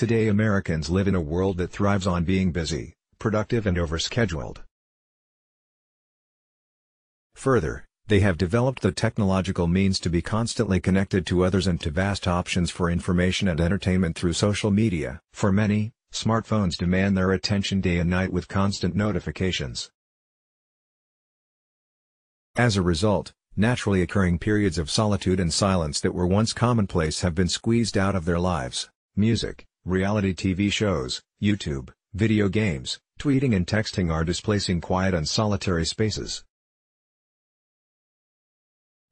Today Americans live in a world that thrives on being busy, productive and overscheduled. Further, they have developed the technological means to be constantly connected to others and to vast options for information and entertainment through social media. For many, smartphones demand their attention day and night with constant notifications. As a result, naturally occurring periods of solitude and silence that were once commonplace have been squeezed out of their lives. Music, reality TV shows, YouTube, video games, tweeting and texting are displacing quiet and solitary spaces.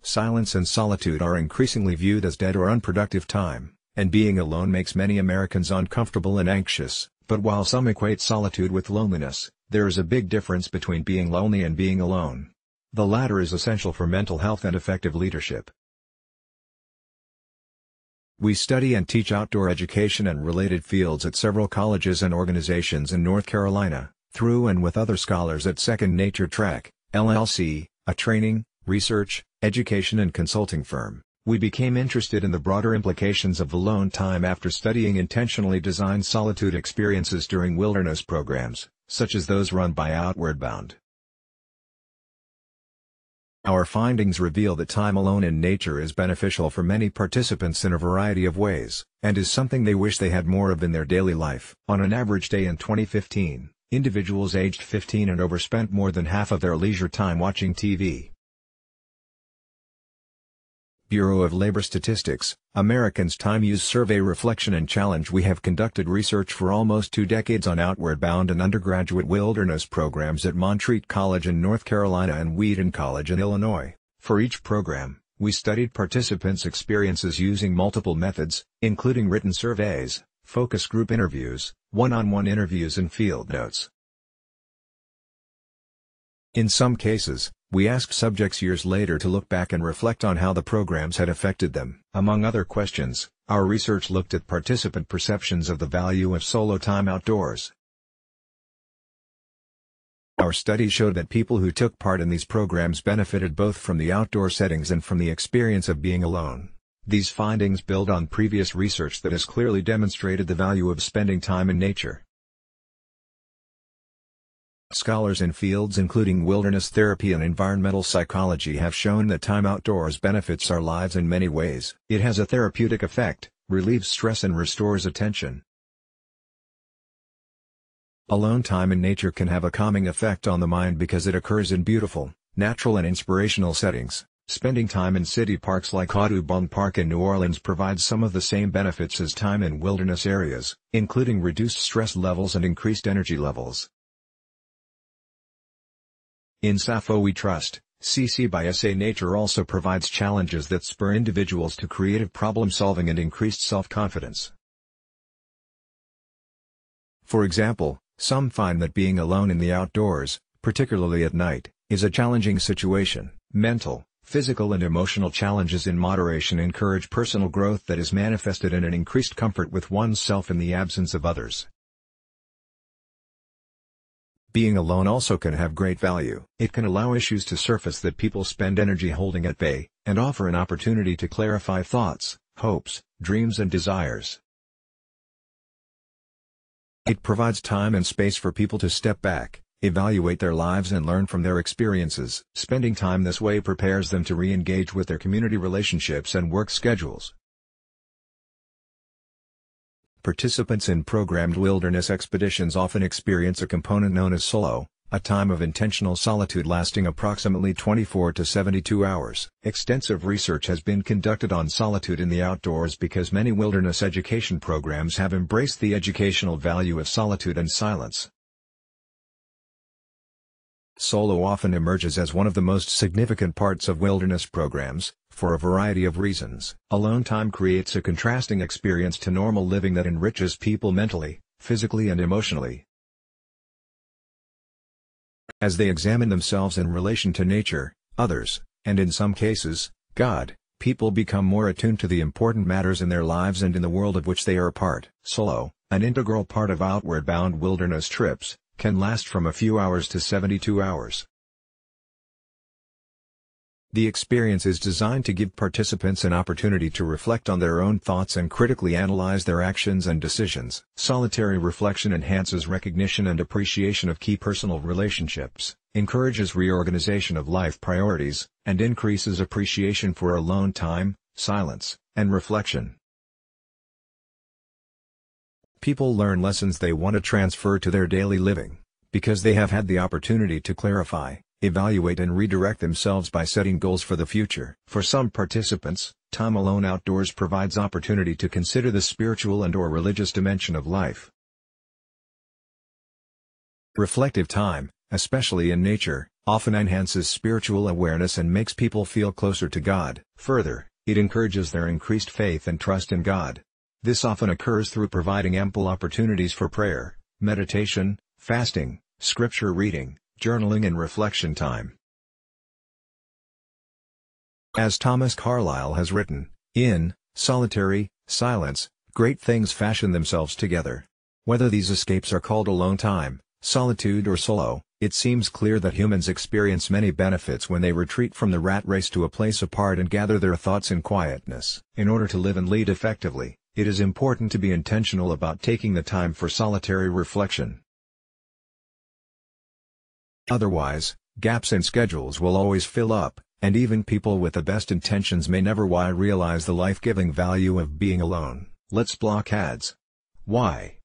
Silence and solitude are increasingly viewed as dead or unproductive time, and being alone makes many Americans uncomfortable and anxious. But while some equate solitude with loneliness, there is a big difference between being lonely and being alone. The latter is essential for mental health and effective leadership. We study and teach outdoor education and related fields at several colleges and organizations in North Carolina, through and with other scholars at Second Nature Track, LLC, a training, research, education and consulting firm. We became interested in the broader implications of alone time after studying intentionally designed solitude experiences during wilderness programs, such as those run by Outward Bound. Our findings reveal that time alone in nature is beneficial for many participants in a variety of ways, and is something they wish they had more of in their daily life. On an average day in 2015, individuals aged 15 and over spent more than half of their leisure time watching TV. Bureau of Labor Statistics, Americans' Time Use Survey Reflection and Challenge. We have conducted research for almost 2 decades on Outward Bound and undergraduate wilderness programs at Montreat College in North Carolina and Wheaton College in Illinois. For each program, we studied participants' experiences using multiple methods, including written surveys, focus group interviews, one-on-one interviews and field notes. In some cases, we asked subjects years later to look back and reflect on how the programs had affected them. Among other questions, our research looked at participant perceptions of the value of solo time outdoors. Our study showed that people who took part in these programs benefited both from the outdoor settings and from the experience of being alone. These findings build on previous research that has clearly demonstrated the value of spending time in nature. Scholars in fields including wilderness therapy and environmental psychology have shown that time outdoors benefits our lives in many ways. It has a therapeutic effect, relieves stress and restores attention. Alone time in nature can have a calming effect on the mind because it occurs in beautiful, natural and inspirational settings. Spending time in city parks like Audubon Park in New Orleans provides some of the same benefits as time in wilderness areas, including reduced stress levels and increased energy levels. In Sappho We Trust, CC by SA Nature also provides challenges that spur individuals to creative problem-solving and increased self-confidence. For example, some find that being alone in the outdoors, particularly at night, is a challenging situation. Mental, physical and emotional challenges in moderation encourage personal growth that is manifested in an increased comfort with oneself in the absence of others. Being alone also can have great value. It can allow issues to surface that people spend energy holding at bay, and offer an opportunity to clarify thoughts, hopes, dreams and desires. It provides time and space for people to step back, evaluate their lives and learn from their experiences. Spending time this way prepares them to re-engage with their community relationships and work schedules. Participants in programmed wilderness expeditions often experience a component known as solo, a time of intentional solitude lasting approximately 24 to 72 hours. Extensive research has been conducted on solitude in the outdoors because many wilderness education programs have embraced the educational value of solitude and silence. Solo often emerges as one of the most significant parts of wilderness programs, for a variety of reasons. Alone time creates a contrasting experience to normal living that enriches people mentally, physically and emotionally. As they examine themselves in relation to nature, others, and in some cases, God, people become more attuned to the important matters in their lives and in the world of which they are a part. Solo, an integral part of outward bound wilderness trips, can last from a few hours to 72 hours. The experience is designed to give participants an opportunity to reflect on their own thoughts and critically analyze their actions and decisions. Solitary reflection enhances recognition and appreciation of key personal relationships, encourages reorganization of life priorities, and increases appreciation for alone time, silence, and reflection. People learn lessons they want to transfer to their daily living, because they have had the opportunity to clarify, evaluate and redirect themselves by setting goals for the future. For some participants, time alone outdoors provides opportunity to consider the spiritual and/or religious dimension of life. Reflective time, especially in nature, often enhances spiritual awareness and makes people feel closer to God. Further, it encourages their increased faith and trust in God. This often occurs through providing ample opportunities for prayer, meditation, fasting, scripture reading, journaling and reflection time. As Thomas Carlyle has written, in solitary silence, great things fashion themselves together. Whether these escapes are called alone time, solitude or solo, it seems clear that humans experience many benefits when they retreat from the rat race to a place apart and gather their thoughts in quietness. In order to live and lead effectively, it is important to be intentional about taking the time for solitary reflection. Otherwise, gaps in schedules will always fill up, and even people with the best intentions may never realize the life-giving value of being alone. Let's block ads. Why?